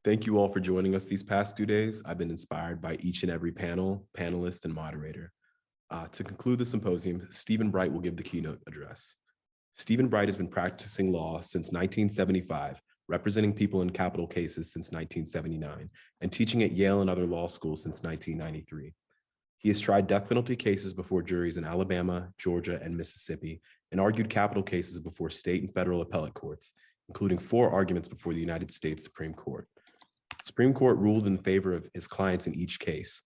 Thank you all for joining us these past 2 days. I've been inspired by each and every panel, panelist, and moderator. To conclude the symposium, Stephen Bright will give the keynote address. Stephen Bright has been practicing law since 1975, representing people in capital cases since 1979, and teaching at Yale and other law schools since 1993. He has tried death penalty cases before juries in Alabama, Georgia, and Mississippi, and argued capital cases before state and federal appellate courts, including 4 arguments before the United States Supreme Court. The Supreme Court ruled in favor of his clients in each case.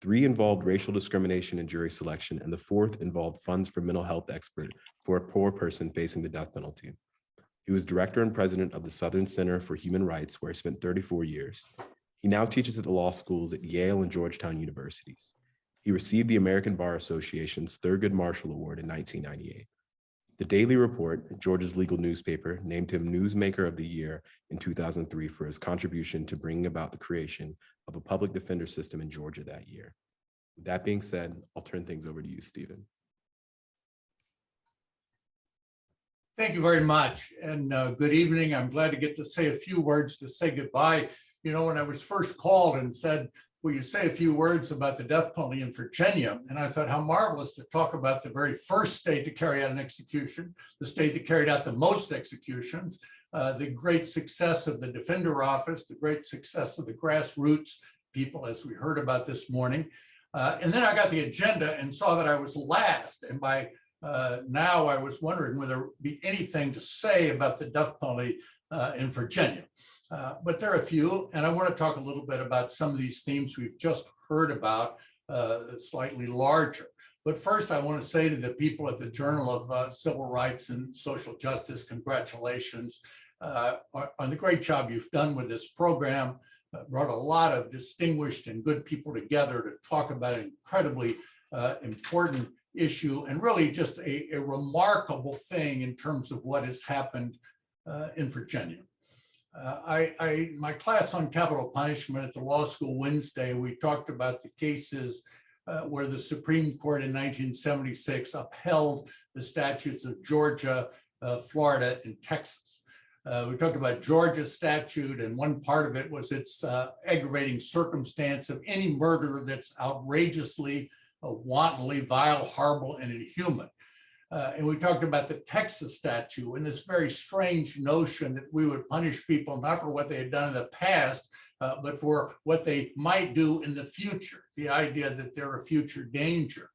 3 involved racial discrimination in jury selection, and the 4th involved funds for mental health expert for a poor person facing the death penalty. He was director and president of the Southern Center for Human Rights, where he spent 34 years. He now teaches at the law schools at Yale and Georgetown universities. He received the American Bar Association's Thurgood Marshall Award in 1998. The Daily Report, Georgia's legal newspaper, named him Newsmaker of the Year in 2003 for his contribution to bringing about the creation of a public defender system in Georgia that year. With that being said, I'll turn things over to you, Stephen. Thank you very much, and good evening. I'm glad to get to say a few words to say goodbye. You know, when I was first called and said, will you say a few words about the death penalty in Virginia? And I thought, how marvelous to talk about the very first state to carry out an execution, the state that carried out the most executions, the great success of the Defender Office, the great success of the grassroots people, as we heard about this morning. And then I got the agenda and saw that I was last. And by now I was wondering whether there would be anything to say about the death penalty in Virginia. But there are a few, and I want to talk a little bit about some of these themes we've just heard about, slightly larger. But first, I want to say to the people at the Journal of Civil Rights and Social Justice, congratulations on the great job you've done with this program. Brought a lot of distinguished and good people together to talk about an incredibly important issue, and really just a remarkable thing in terms of what has happened in Virginia. My class on capital punishment at the law school Wednesday, we talked about the cases where the Supreme Court in 1976 upheld the statutes of Georgia, Florida, and Texas. We talked about Georgia's statute, and one part of it was its aggravating circumstance of any murder that's outrageously, wantonly, vile, horrible, and inhuman. And we talked about the Texas statute and this very strange notion that we would punish people not for what they had done in the past, but for what they might do in the future, the idea that they're a future danger.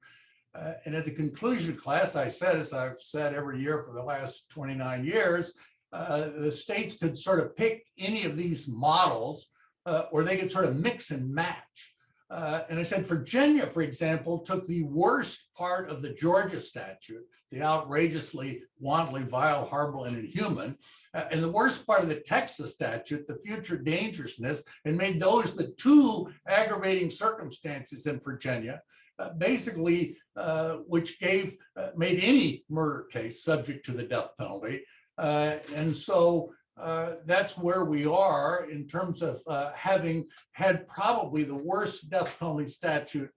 And at the conclusion of class, I said, as I've said every year for the last 29 years, the states could sort of pick any of these models, or they could sort of mix and match. And I said, Virginia, for example, took the worst part of the Georgia statute, the outrageously, wantonly, vile, horrible, and inhuman, and the worst part of the Texas statute, the future dangerousness, and made those the 2 aggravating circumstances in Virginia, basically, which made any murder case subject to the death penalty. And so that's where we are in terms of having had probably the worst death penalty statute,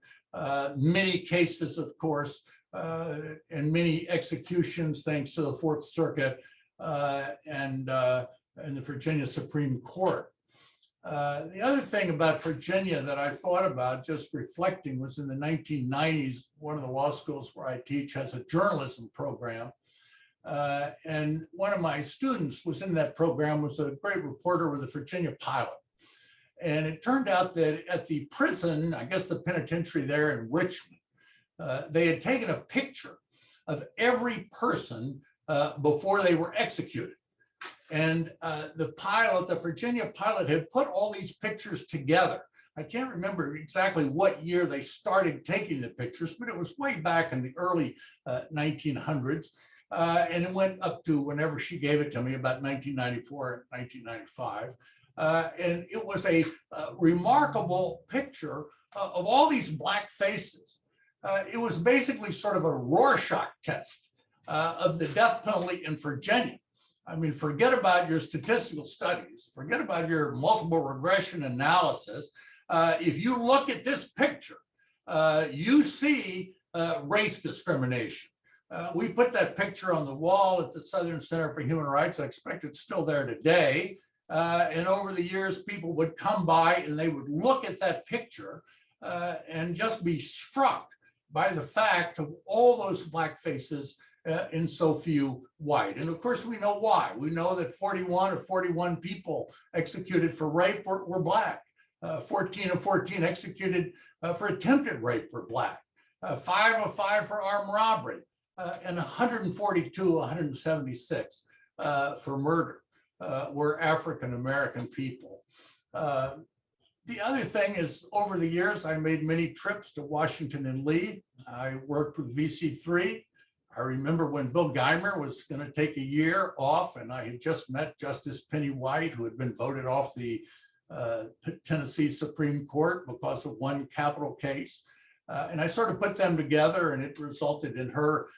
many cases, of course, and many executions, thanks to the 4th Circuit and the Virginia Supreme Court. The other thing about Virginia that I thought about just reflecting was in the 1990s, one of the law schools where I teach has a journalism program. And one of my students was in that program, was a great reporter with the Virginia Pilot. And it turned out that at the prison, I guess the penitentiary there in Richmond, they had taken a picture of every person before they were executed. And the Virginia Pilot had put all these pictures together. I can't remember exactly what year they started taking the pictures, but it was way back in the early 1900s. And it went up to whenever she gave it to me, about 1994, 1995. And it was a remarkable picture of all these black faces. It was basically sort of a Rorschach test of the death penalty in Virginia. I mean, forget about your statistical studies, forget about your multiple regression analysis. If you look at this picture, you see race discrimination. We put that picture on the wall at the Southern Center for Human Rights. I expect it's still there today. And over the years, people would come by and they would look at that picture and just be struck by the fact of all those black faces in so few white. And of course, we know why. We know that 41 people executed for rape were black. 14 of 14 executed for attempted rape were black. 5 of 5 for armed robbery, and 176 for murder were African-American people. The other thing is, over the years, I made many trips to Washington and Lee. I worked with VC3. I remember when Bill Geimer was going to take a year off, and I had just met Justice Penny White, who had been voted off the Tennessee Supreme Court because of one capital case. And I sort of put them together, and it resulted in her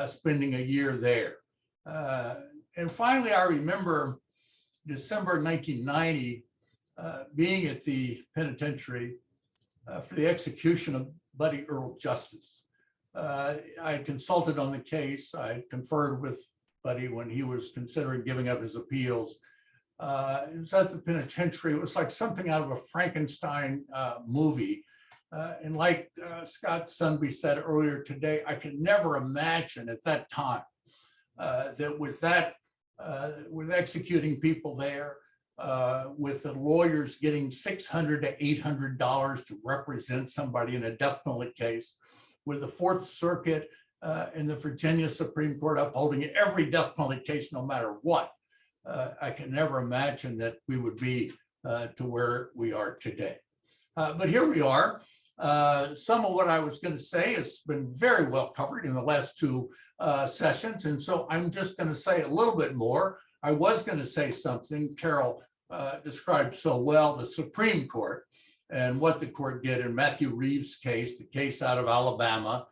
spending a year there. And finally, I remember December 1990 being at the penitentiary for the execution of Buddy Earl Justice. I consulted on the case. I conferred with Buddy when he was considering giving up his appeals. It was at the penitentiary. It was like something out of a Frankenstein movie. And like Scott Sunby said earlier today, I could never imagine at that time that with executing people there, with the lawyers getting $600 to $800 to represent somebody in a death penalty case, with the Fourth Circuit and the Virginia Supreme Court upholding every death penalty case, no matter what, I can never imagine that we would be to where we are today. But here we are. Some of what I was going to say has been very well covered in the last 2 sessions, and so I'm just going to say a little bit more. I was going to say something Carol described so well, the Supreme Court, and what the court did in Matthew Reeves' case, the case out of Alabama,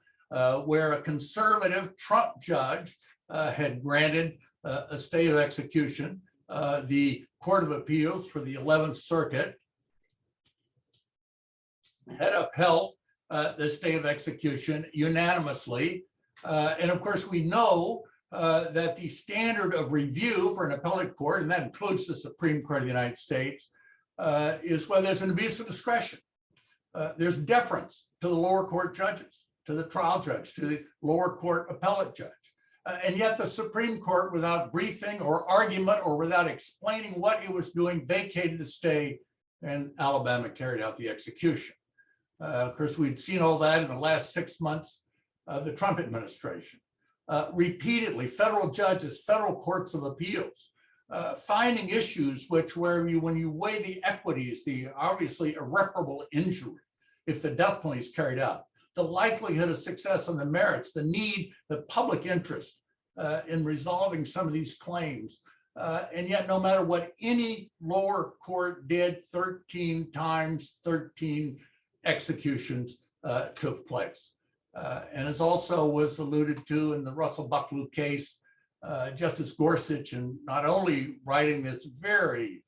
where a conservative Trump judge had granted a stay of execution. The Court of Appeals for the 11th Circuit had upheld the stay of execution unanimously. And of course, we know that the standard of review for an appellate court, and that includes the Supreme Court of the United States, is whether there's an abuse of discretion. There's deference to the lower court judges, to the trial judge, to the lower court appellate judge. And yet the Supreme Court, without briefing or argument or without explaining what it was doing, vacated the stay, and Alabama carried out the execution. Of course, we'd seen all that in the last 6 months of the Trump administration. Repeatedly, federal judges, federal courts of appeals, finding issues when you weigh the equities, the obviously irreparable injury, if the death penalty is carried out, the likelihood of success on the merits, the need, the public interest in resolving some of these claims. And yet, no matter what any lower court did, 13 times, 13 executions took place. And as also was alluded to in the Russell Bucklew case, Justice Gorsuch, and not only writing this very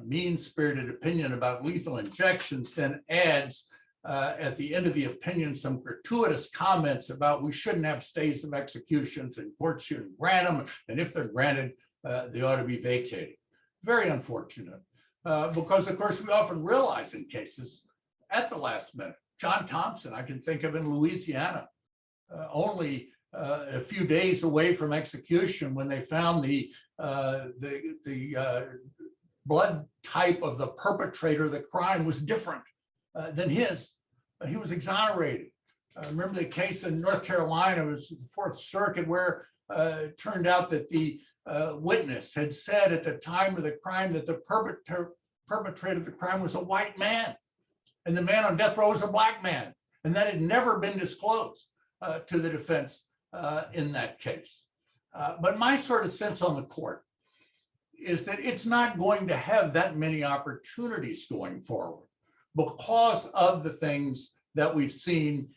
mean-spirited opinion about lethal injections, then adds at the end of the opinion some gratuitous comments about we shouldn't have stays of executions and courts shouldn't grant them, and if they're granted, they ought to be vacated. Very unfortunate, because of course we often realize in cases at the last minute. John Thompson, I can think of in Louisiana, only a few days away from execution when they found the blood type of the perpetrator of the crime was different than his. He was exonerated. I remember the case in North Carolina, it was the Fourth Circuit, where it turned out that the witness had said at the time of the crime that the perpetrator of the crime was a white man, and the man on death row was a black man, and that had never been disclosed to the defense in that case. But my sort of sense on the court is that it's not going to have that many opportunities going forward because of the things that we've seen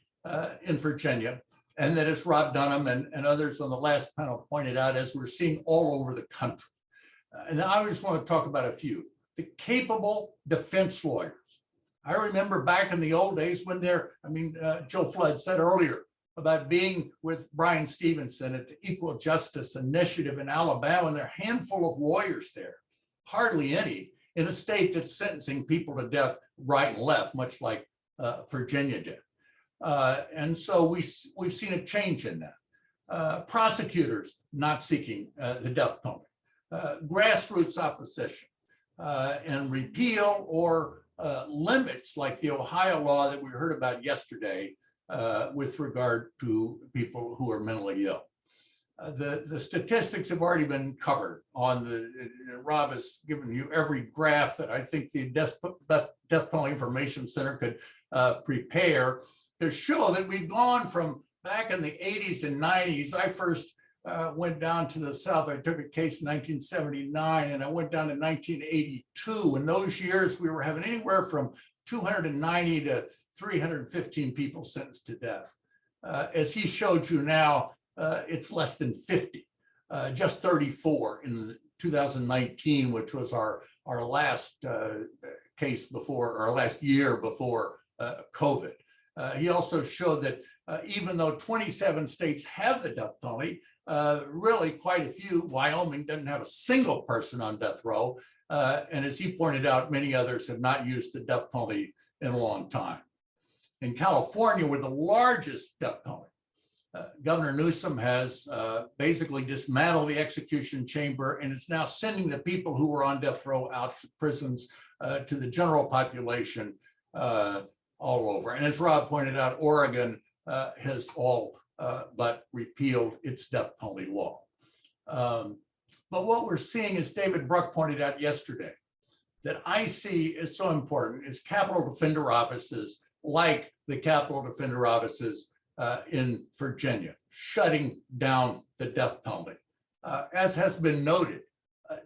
in Virginia, and that as Rob Dunham and others on the last panel pointed out, as we're seeing all over the country. And I just want to talk about a few. The capable defense lawyers. I remember back in the old days when Joe Flood said earlier about being with Brian Stevenson at the Equal Justice Initiative in Alabama, and there are a handful of lawyers there hardly any, in a state that's sentencing people to death right and left, much like Virginia did. And so we've seen a change in that. Prosecutors not seeking the death penalty, grassroots opposition, and repeal or limits like the Ohio law that we heard about yesterday with regard to people who are mentally ill. The statistics have already been covered on Rob has given you every graph that I think the Death Penalty Information Center could prepare to show that we've gone from back in the 80s and 90s. I first went down to the South. I took a case in 1979 and I went down in 1982. In those years, we were having anywhere from 290 to 315 people sentenced to death. As he showed you now, it's less than 50, just 34 in 2019, which was our last case before, our last year before COVID. He also showed that even though 27 states have the death penalty, really quite a few, Wyoming doesn't have a single person on death row. And as he pointed out, many others have not used the death penalty in a long time. In California, we're the largest death penalty. Governor Newsom has basically dismantled the execution chamber, and it's now sending the people who were on death row out to prisons to the general population all over. And as Rob pointed out, Oregon has all but repealed its death penalty law. But what we're seeing, as David Bruck pointed out yesterday, that I see is so important is capital defender offices like the capital defender offices in Virginia, shutting down the death penalty. As has been noted,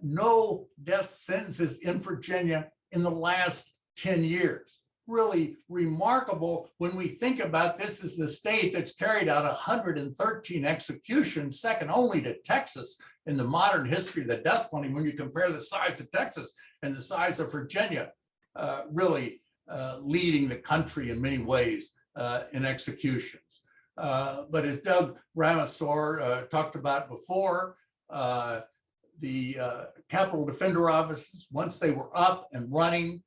no death sentences in Virginia in the last 10 years. Really remarkable when we think about this is the state that's carried out 113 executions, second only to Texas in the modern history of the death penalty. When you compare the size of Texas and the size of Virginia, really leading the country in many ways in executions. But as Doug Ramasor talked about before, the capital defender offices, once they were up and running,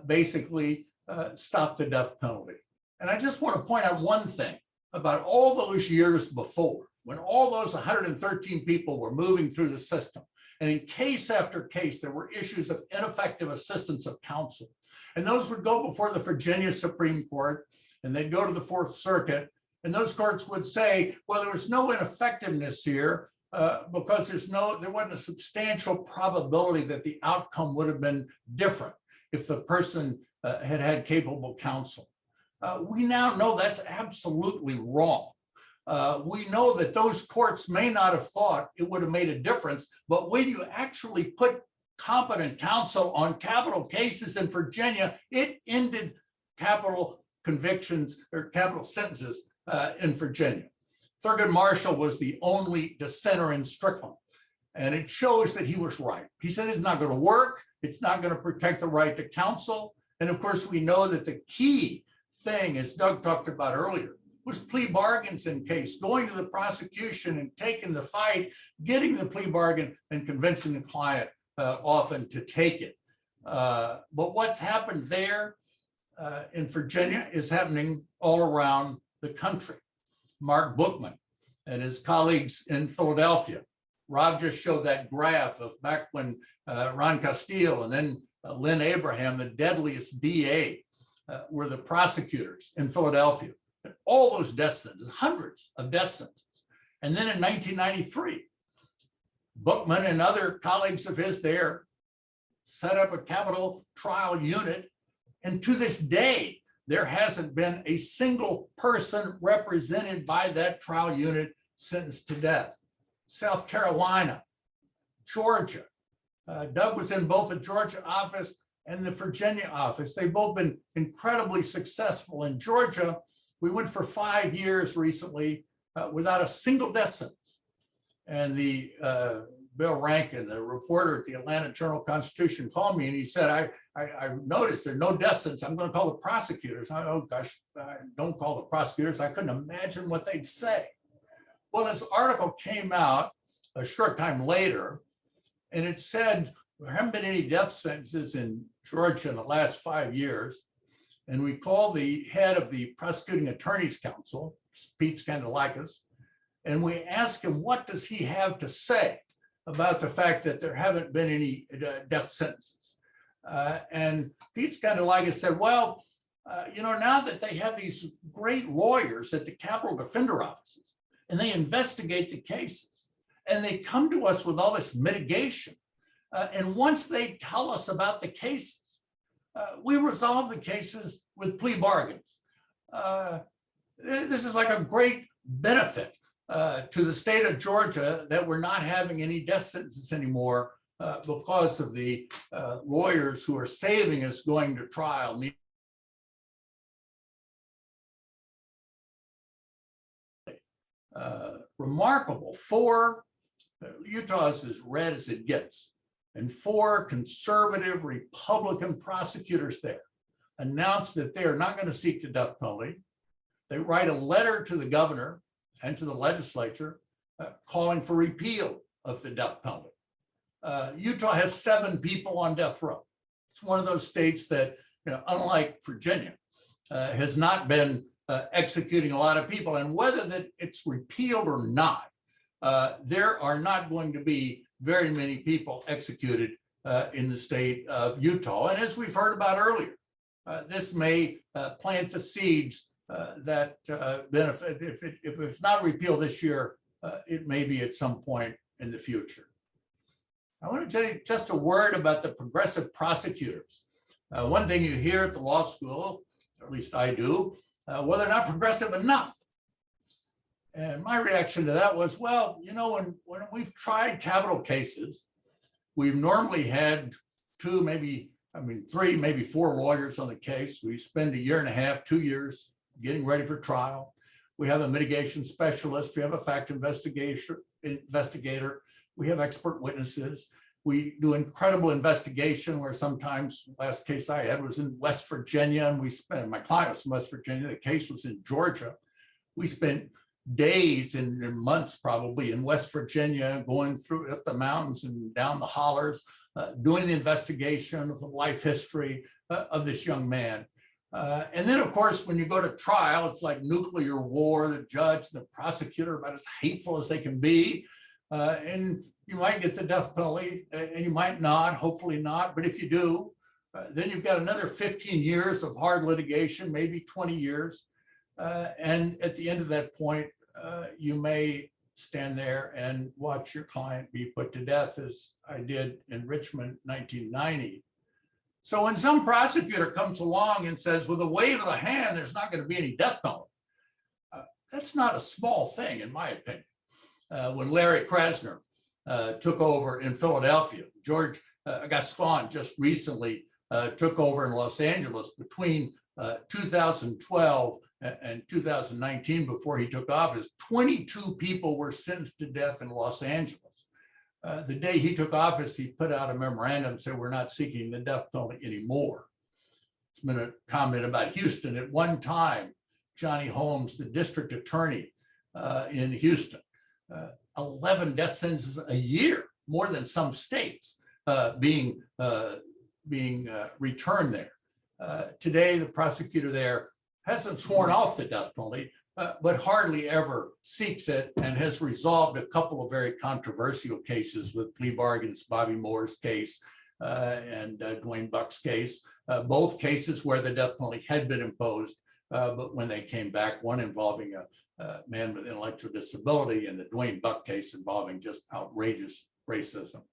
basically stopped the death penalty. And I just want to point out one thing about all those years before, when all those 113 people were moving through the system, and in case after case, there were issues of ineffective assistance of counsel. And those would go before the Virginia Supreme Court, and they'd go to the Fourth Circuit, and those courts would say, well, there was no ineffectiveness here because there wasn't a substantial probability that the outcome would have been different if the person had had capable counsel. We now know that's absolutely wrong. We know that those courts may not have thought it would have made a difference, but when you actually put competent counsel on capital cases in Virginia, it ended capital convictions or capital sentences in Virginia. Thurgood Marshall was the only dissenter in Strickland, and it shows that he was right. He said it's not going to work. It's not going to protect the right to counsel. And of course, we know that the key thing, as Doug talked about earlier, was plea bargains in case, going to the prosecution and taking the fight, getting the plea bargain and convincing the client often to take it. But what's happened there in Virginia is happening all around the country. Mark Bookman and his colleagues in Philadelphia. Rob just showed that graph of back when Ron Castile and then Lynn Abraham, the deadliest DA, were the prosecutors in Philadelphia. And all those death sentences, hundreds of death sentences. And then in 1993, Bookman and other colleagues of his there set up a capital trial unit. And to this day, there hasn't been a single person represented by that trial unit sentenced to death. South Carolina, Georgia. Doug was in both the Georgia office and the Virginia office. They've both been incredibly successful. In Georgia, we went for 5 years recently without a single death sentence. And the Bill Rankin, the reporter at the Atlanta Journal-Constitution, called me and he said, I noticed there are no death sentences. I'm going to call the prosecutors. Oh gosh, don't call the prosecutors. I couldn't imagine what they'd say. Well, this article came out a short time later, and it said there haven't been any death sentences in Georgia in the last 5 years. And we called the head of the Prosecuting Attorneys Council, Pete Skandalakis, and we asked him, what does he have to say about the fact that there haven't been any death sentences? And Pete Skandalakis said, well, now that they have these great lawyers at the Capital Defender offices, and they investigate the cases, and they come to us with all this mitigation, and once they tell us about the cases, we resolve the cases with plea bargains. This is like a great benefit to the state of Georgia that we're not having any death sentences anymore because of the lawyers who are saving us going to trial. Remarkable. Utah is as red as it gets, and 4 conservative Republican prosecutors there announced that they are not going to seek the death penalty. They write a letter to the governor and to the legislature calling for repeal of the death penalty. Utah has 7 people on death row. It's one of those states that, unlike Virginia, has not been executing a lot of people. And whether that it's repealed or not, there are not going to be very many people executed in the state of Utah. And as we've heard about earlier, this may plant the seeds that benefit. If it's not repealed this year, it may be at some point in the future. I want to tell you just a word about the progressive prosecutors. One thing you hear at the law school, or at least I do, well, they're not progressive enough. And my reaction to that was, well, when we've tried capital cases, we've normally had 2, maybe, 3, maybe 4 lawyers on the case. We spend 1.5 years, 2 years getting ready for trial. We have a mitigation specialist. We have a fact investigator. We have expert witnesses. We do incredible investigation where sometimes, last case I had was in West Virginia, and my client was in West Virginia. The case was in Georgia. We spent days and months probably in West Virginia, going through up the mountains and down the hollers, doing the investigation of the life history of this young man. And then, of course, when you go to trial, it's like nuclear war. The judge, the prosecutor, about as hateful as they can be. And you might get the death penalty, and you might not, hopefully not. But if you do, then you've got another 15 years of hard litigation, maybe 20 years. And at the end of that point, you may stand there and watch your client be put to death, as I did in Richmond, 1990. So when some prosecutor comes along and says, with a wave of the hand, there's not going to be any death penalty, that's not a small thing, in my opinion. When Larry Krasner took over in Philadelphia, George Gascon just recently took over in Los Angeles between 2012 and 2019, before he took office. 22 people were sentenced to death in Los Angeles. The day he took office, he put out a memorandum saying, we're not seeking the death penalty anymore. It's been a comment about Houston. At one time, Johnny Holmes, the district attorney in Houston, 11 death sentences a year, more than some states, being returned there. Today, the prosecutor there hasn't sworn off the death penalty, but hardly ever seeks it, and has resolved a couple of very controversial cases with plea bargains, Bobby Moore's case and Dwayne Buck's case, both cases where the death penalty had been imposed, but when they came back, one involving a man with intellectual disability, and the Dwayne Buck case involving just outrageous racism.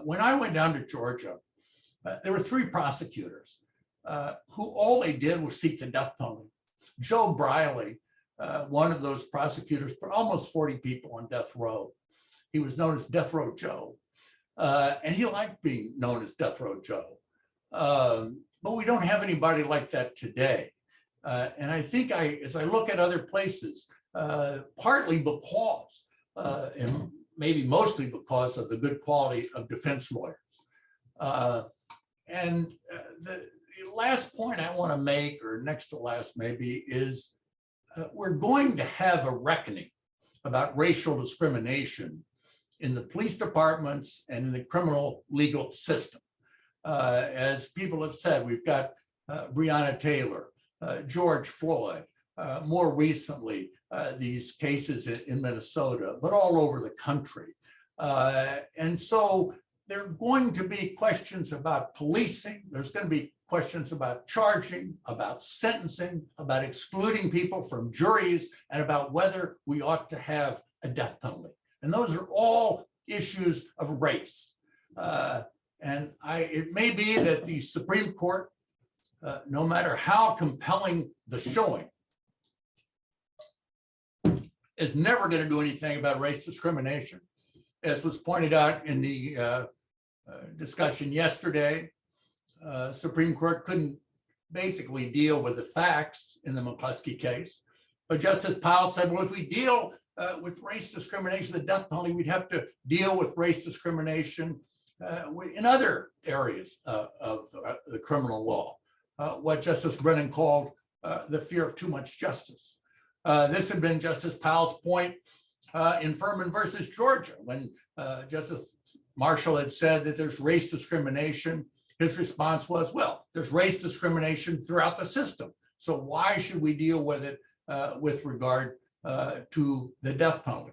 When I went down to Georgia, there were 3 prosecutors who all they did was seek the death penalty. Joe Briley, one of those prosecutors, put almost 40 people on death row. He was known as Death Row Joe, and he liked being known as Death Row Joe. But we don't have anybody like that today. And I think as I look at other places, partly because, and maybe mostly because of the good quality of defense lawyers. And the last point I want to make, or next to last maybe, is we're going to have a reckoning about racial discrimination in the police departments and in the criminal legal system. As people have said, we've got Breonna Taylor, George Floyd, more recently, these cases in Minnesota, but all over the country. And so there are going to be questions about policing. There's going to be questions about charging, about sentencing, about excluding people from juries, and about whether we ought to have a death penalty. And those are all issues of race. And it may be that the Supreme Court, no matter how compelling the showing, is never going to do anything about race discrimination. As was pointed out in the discussion yesterday, Supreme Court couldn't basically deal with the facts in the McCluskey case. But Justice Powell said, well, if we deal with race discrimination, the death penalty, we'd have to deal with race discrimination in other areas of the criminal law, what Justice Brennan called the fear of too much justice. This had been Justice Powell's point in Furman versus Georgia, when Justice Marshall had said that there's race discrimination. His response was, well, there's race discrimination throughout the system. So why should we deal with it with regard to the death penalty?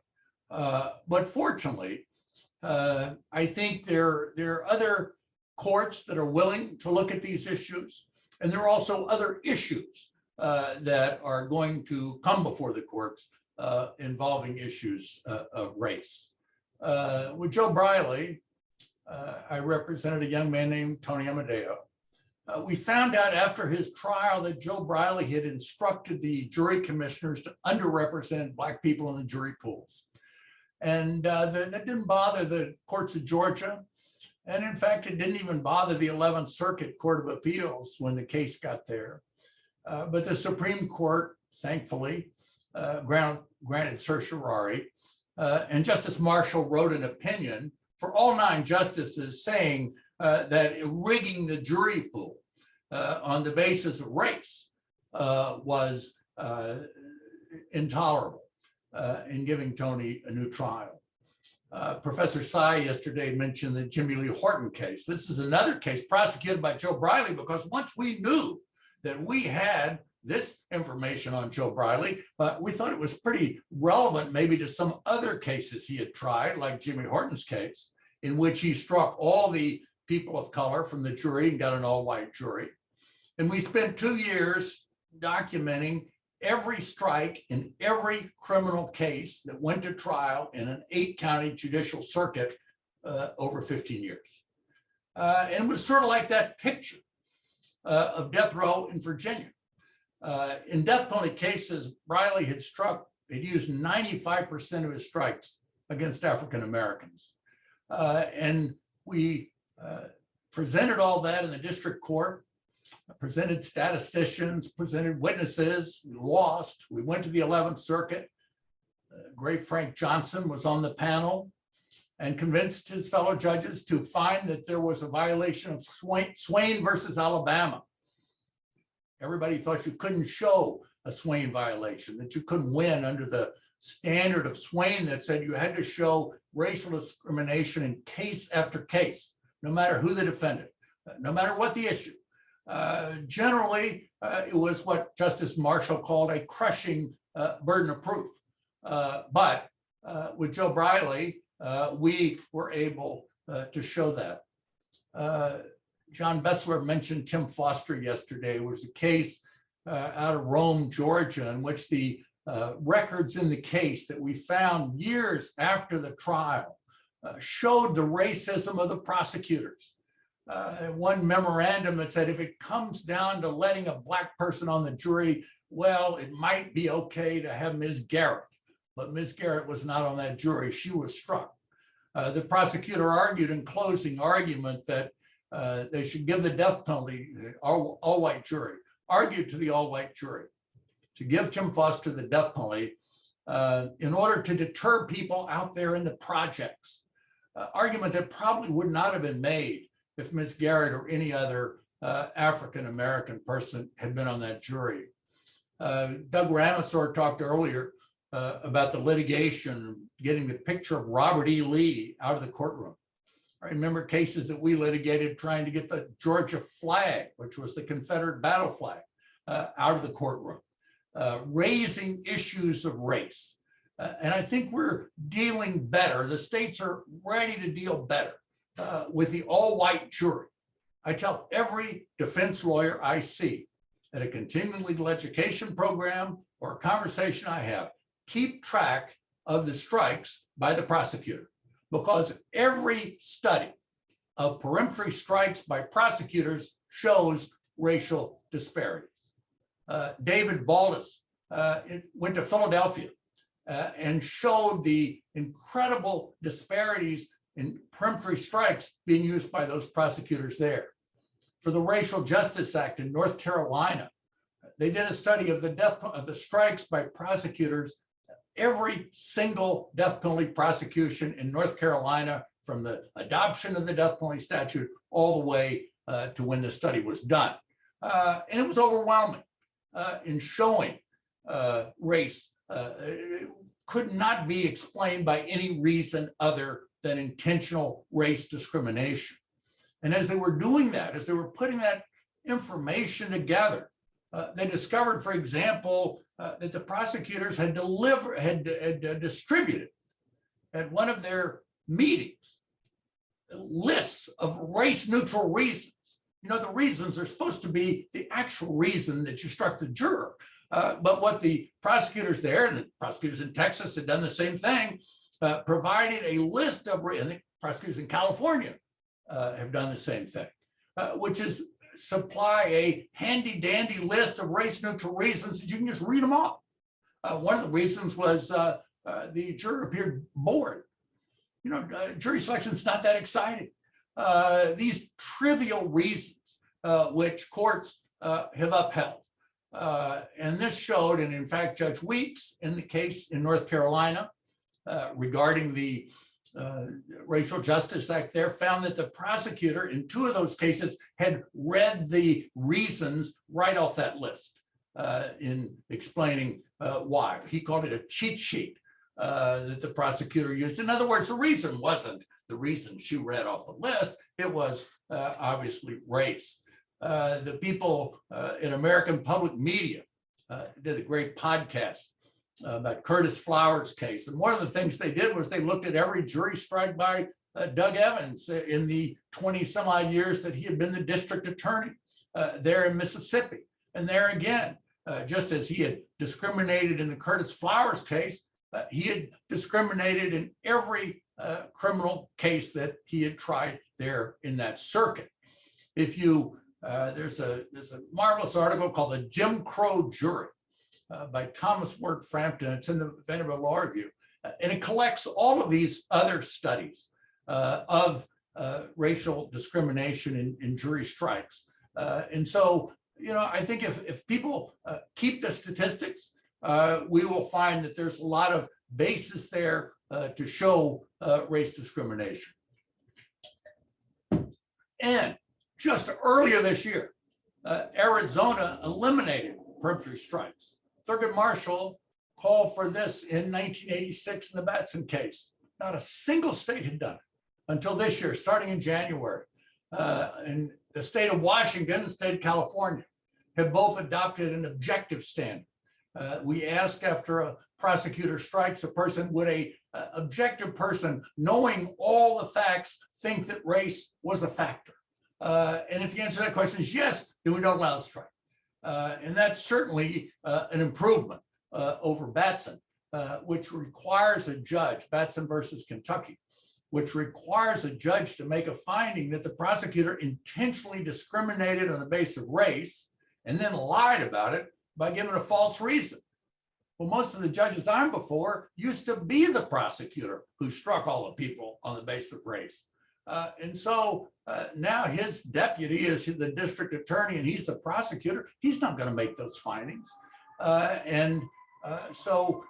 But fortunately, I think there are other courts that are willing to look at these issues. And there are also other issues that are going to come before the courts involving issues of race. With Joe Briley, I represented a young man named Tony Amadeo. We found out after his trial that Joe Briley had instructed the jury commissioners to underrepresent Black people in the jury pools. And that didn't bother the courts of Georgia. And in fact, it didn't even bother the 11th Circuit Court of Appeals when the case got there. But the Supreme Court, thankfully, granted certiorari. And Justice Marshall wrote an opinion for all 9 justices saying that rigging the jury pool on the basis of race was intolerable in giving Tony a new trial. Professor Sy yesterday mentioned the Jimmy Lee Horton case. This is another case prosecuted by Joe Briley, because once we knew that we had this information on Joe Briley, but we thought it was pretty relevant maybe to some other cases he had tried, like Jimmy Horton's case, in which he struck all the people of color from the jury and got an all-white jury. And we spent 2 years documenting every strike in every criminal case that went to trial in an 8-county judicial circuit over 15 years. And it was sort of like that picture of death row in Virginia. In death penalty cases, Briley had used 95% of his strikes against African Americans. And we presented all that in the district court, presented statisticians, presented witnesses. We lost. We went to the 11th Circuit. Great Frank Johnson was on the panel and convinced his fellow judges to find that there was a violation of Swain versus Alabama. Everybody thought you couldn't show a Swain violation, that you couldn't win under the standard of Swain that said you had to show racial discrimination in case after case, no matter who the defendant, no matter what the issue. Generally, it was what Justice Marshall called a crushing burden of proof. But with Joe Briley, we were able to show that. John Bessler mentioned Tim Foster yesterday. It was a case out of Rome, Georgia, in which the records in the case that we found years after the trial showed the racism of the prosecutors. One memorandum that said if it comes down to letting a Black person on the jury, well, it might be okay to have Ms. Garrett, but Ms. Garrett was not on that jury. She was struck. The prosecutor argued in closing argument that they should give the death penalty, all-white jury, argued to the all-white jury to give Tim Foster the death penalty in order to deter people out there in the projects. Argument that probably would not have been made if Ms. Garrett or any other African-American person had been on that jury. Doug Ramesor talked earlier about the litigation, getting the picture of Robert E. Lee out of the courtroom. I remember cases that we litigated trying to get the Georgia flag, which was the Confederate battle flag, out of the courtroom, raising issues of race. And I think we're dealing better. The states are ready to deal better with the all-white jury. I tell every defense lawyer I see at a continuing legal education program or a conversation I have, keep track of the strikes by the prosecutor, because every study of peremptory strikes by prosecutors shows racial disparities. David Baldus went to Philadelphia and showed the incredible disparities in peremptory strikes being used by those prosecutors there. For the Racial Justice Act in North Carolina, they did a study of the strikes by prosecutors. Every single death penalty prosecution in North Carolina, from the adoption of the death penalty statute all the way to when the study was done. And it was overwhelming in showing race could not be explained by any reason other than intentional race discrimination. And as they were doing that, as they were putting that information together, they discovered, for example, that the prosecutors had distributed at one of their meetings lists of race-neutral reasons. You know, the reasons are supposed to be the actual reason that you struck the juror. But what the prosecutors there, and the prosecutors in Texas had done the same thing, provided a list of, and the prosecutors in California have done the same thing, which is supply a handy dandy list of race neutral reasons that you can just read them off. One of the reasons was the juror appeared bored. You know, jury selection is not that exciting. These trivial reasons which courts have upheld. And this showed, and in fact, Judge Weeks in the case in North Carolina regarding the Racial Justice Act there found that the prosecutor in two of those cases had read the reasons right off that list in explaining why. He called it a cheat sheet that the prosecutor used. In other words, the reason wasn't the reason she read off the list, it was obviously race. The people in American public media did a great podcast about Curtis Flowers' case. And one of the things they did was they looked at every jury strike by Doug Evans in the 20 some odd years that he had been the district attorney there in Mississippi. And there again, just as he had discriminated in the Curtis Flowers case, he had discriminated in every criminal case that he had tried there in that circuit. If you, there's a marvelous article called The Jim Crow Jury by Thomas Wirt Frampton. It's in the Vanderbilt Law Review. And it collects all of these other studies of racial discrimination in jury strikes. And so, you know, I think if people keep the statistics, we will find that there's a lot of basis there to show race discrimination. And just earlier this year, Arizona eliminated peremptory strikes. Thurgood Marshall called for this in 1986 in the Batson case. Not a single state had done it until this year, starting in January. And the state of Washington and the state of California have both adopted an objective standard. We ask after a prosecutor strikes a person, would a objective person, knowing all the facts, think that race was a factor? And if the answer to that question is yes, then we don't allow the strike. And that's certainly an improvement over Batson, which requires a judge, Batson versus Kentucky, which requires a judge to make a finding that the prosecutor intentionally discriminated on the basis of race and then lied about it by giving a false reason. Well, most of the judges I'm before used to be the prosecutor who struck all the people on the basis of race. And so now his deputy is the district attorney and he's the prosecutor. He's not going to make those findings. So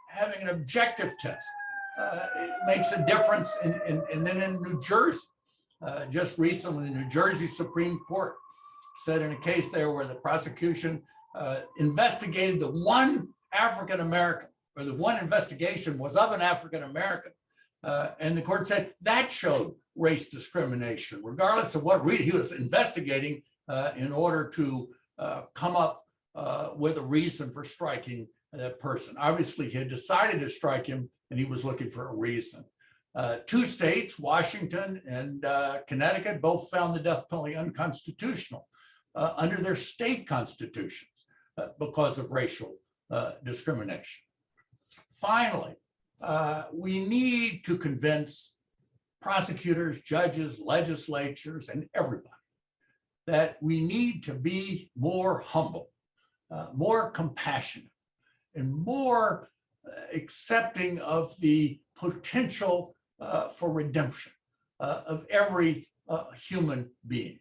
having an objective test it makes a difference. And then in New Jersey, just recently, the New Jersey Supreme Court said in a case there where the prosecution investigated the one African American, or the one investigation was of an African American. And the court said that showed race discrimination, regardless of what he was investigating in order to come up with a reason for striking that person. Obviously, he had decided to strike him, and he was looking for a reason. Two states, Washington and Connecticut, both found the death penalty unconstitutional under their state constitutions because of racial discrimination. Finally, we need to convince prosecutors, judges, legislatures, and everybody that we need to be more humble, more compassionate, and more accepting of the potential for redemption of every human being.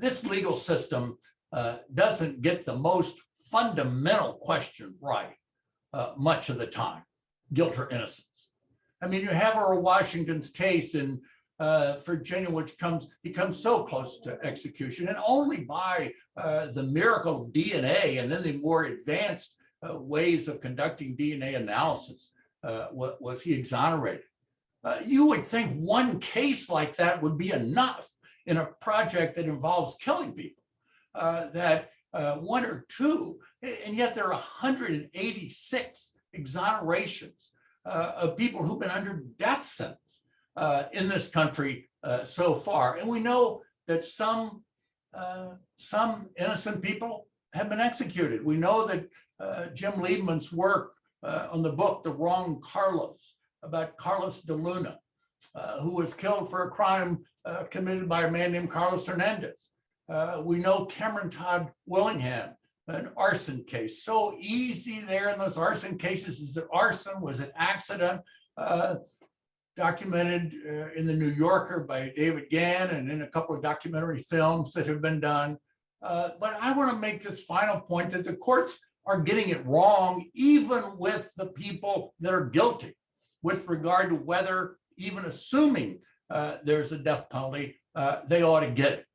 This legal system doesn't get the most fundamental question right much of the time, guilt or innocence. I mean, you have Earl Washington's case in Virginia, which becomes so close to execution, and only by the miracle of DNA and then the more advanced ways of conducting DNA analysis was he exonerated. You would think one case like that would be enough in a project that involves killing people, that one or two, and yet there are 186 exonerations of people who've been under death sentence in this country so far. And we know that some innocent people have been executed. We know that Jim Liebman's work on the book, The Wrong Carlos, about Carlos de Luna, who was killed for a crime committed by a man named Carlos Hernandez. We know Cameron Todd Willingham, an arson case. So easy there in those arson cases is that arson was an accident, documented in the New Yorker by David Gann and in a couple of documentary films that have been done. But I want to make this final point that the courts are getting it wrong, even with the people that are guilty, with regard to whether, even assuming there's a death penalty, they ought to get it.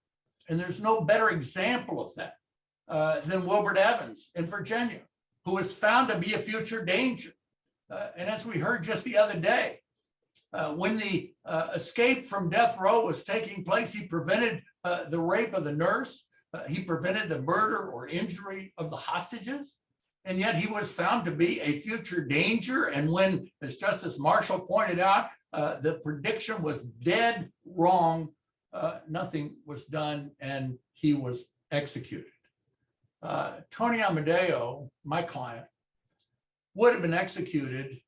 And there's no better example of that than Wilbert Evans in Virginia, who was found to be a future danger. And as we heard just the other day, when the escape from death row was taking place, he prevented the rape of the nurse. He prevented the murder or injury of the hostages. And yet he was found to be a future danger. And when, as Justice Marshall pointed out, the prediction was dead wrong, nothing was done, and he was executed. Tony Amadeo, my client, would have been executed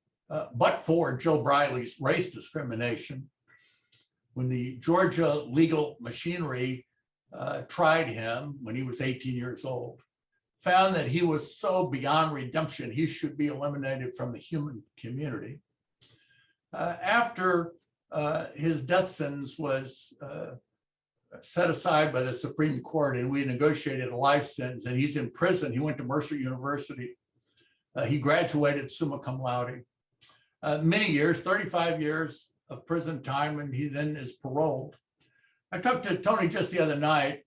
but for Joe Briley's race discrimination. When the Georgia legal machinery tried him when he was 18 years old, found that he was so beyond redemption, he should be eliminated from the human community. After his death sentence was set aside by the Supreme Court and we negotiated a life sentence, and he's in prison, he went to Mercer University. He graduated summa cum laude. Many years, 35 years of prison time, and he then is paroled. I talked to Tony just the other night.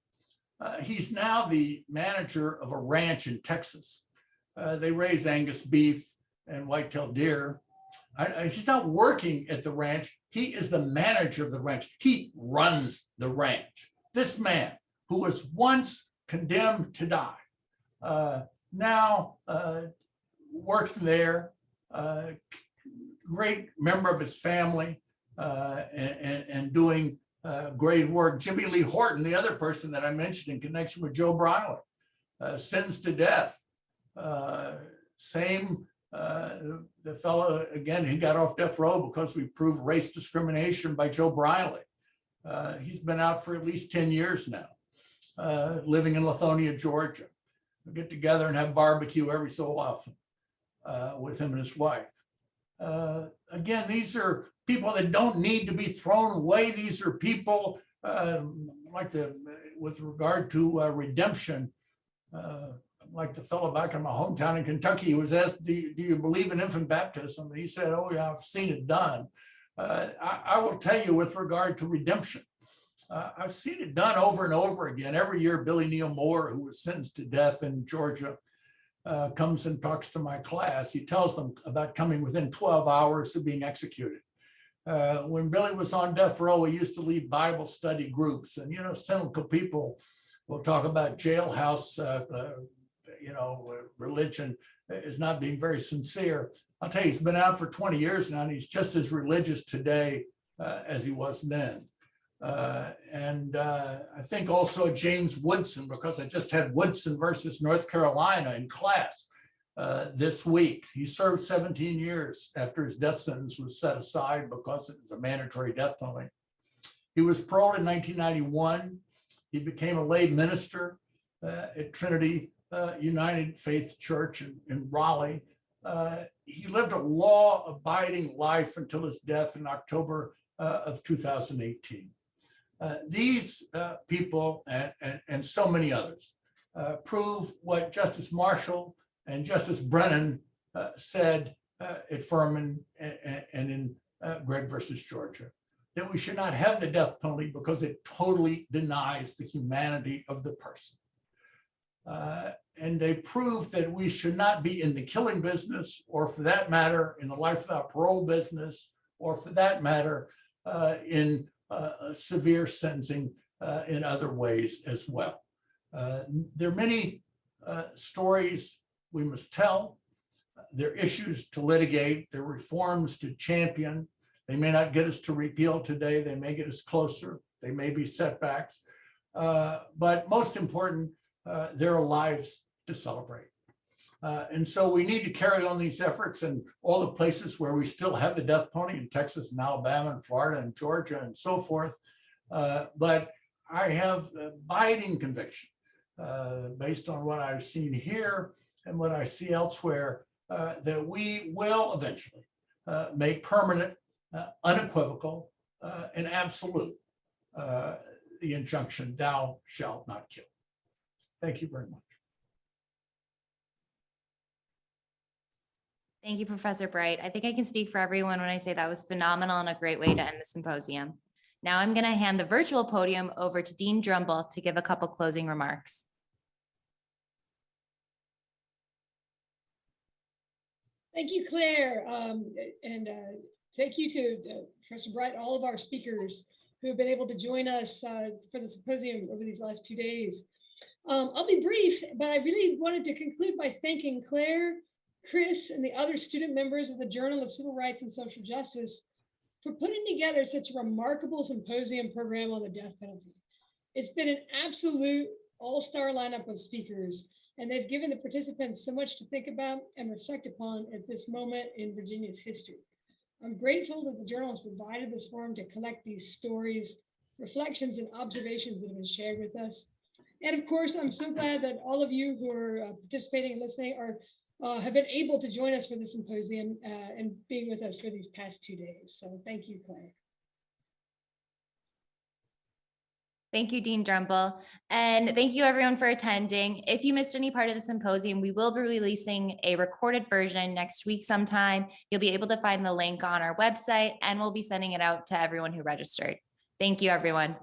He's now the manager of a ranch in Texas. They raise Angus beef and whitetail deer. He's not working at the ranch. He is the manager of the ranch. He runs the ranch. This man, who was once condemned to die, now working there, great member of his family, and doing great work. Jimmy Lee Horton, the other person that I mentioned in connection with Joe Briley, sentenced to death. The fellow, again, he got off death row because we proved race discrimination by Joe Briley. He's been out for at least 10 years now, living in Lithonia, Georgia. We get together and have barbecue every so often with him and his wife. Again, these are people that don't need to be thrown away. These are people with regard to redemption, like the fellow back in my hometown in Kentucky, he was asked, do you believe in infant baptism? And he said, oh yeah, I've seen it done. I will tell you with regard to redemption, I've seen it done over and over again. Every year, Billy Neal Moore, who was sentenced to death in Georgia, comes and talks to my class. He tells them about coming within 12 hours of being executed. When Billy was on death row, he used to lead Bible study groups, and cynical people will talk about jailhouse, religion is not being very sincere. I'll tell you, he's been out for 20 years now, and he's just as religious today as he was then. I think also James Woodson, because I just had Woodson versus North Carolina in class this week. He served 17 years after his death sentence was set aside because it was a mandatory death penalty. He was paroled in 1991. He became a lay minister at Trinity United Faith Church in Raleigh. He lived a law-abiding life until his death in October of 2018. These people and so many others prove what Justice Marshall and Justice Brennan said at Furman and in Gregg versus Georgia, that we should not have the death penalty because it totally denies the humanity of the person. And they prove that we should not be in the killing business, or for that matter, in the life without parole business, or for that matter, in severe sentencing in other ways as well. There are many stories we must tell. There are issues to litigate. There are reforms to champion. They may not get us to repeal today. They may get us closer. They may be setbacks. But most important, there are lives to celebrate. And so we need to carry on these efforts in all the places where we still have the death penalty, in Texas and Alabama and Florida and Georgia and so forth. But I have abiding conviction based on what I've seen here and what I see elsewhere, that we will eventually make permanent, unequivocal, and absolute the injunction, thou shalt not kill. Thank you very much. Thank you, Professor Bright. I think I can speak for everyone when I say that was phenomenal and a great way to end the symposium. Now I'm going to hand the virtual podium over to Dean Drumble to give a couple closing remarks. Thank you, Claire. Thank you to Professor Bright, all of our speakers who have been able to join us for the symposium over these last 2 days. I'll be brief, but I really wanted to conclude by thanking Claire, Chris, and the other student members of the Journal of Civil Rights and Social Justice for putting together such a remarkable symposium program on the death penalty. It's been an absolute all-star lineup of speakers, and they've given the participants so much to think about and reflect upon at this moment in Virginia's history. I'm grateful that the Journal has provided this forum to collect these stories, reflections, and observations that have been shared with us. And of course, I'm so glad that all of you who are participating and listening have been able to join us for the symposium and being with us for these past 2 days. So thank you, Claire. Thank you, Dean Drumble. And thank you everyone for attending. If you missed any part of the symposium, we will be releasing a recorded version next week sometime. You'll be able to find the link on our website, and we'll be sending it out to everyone who registered. Thank you, everyone.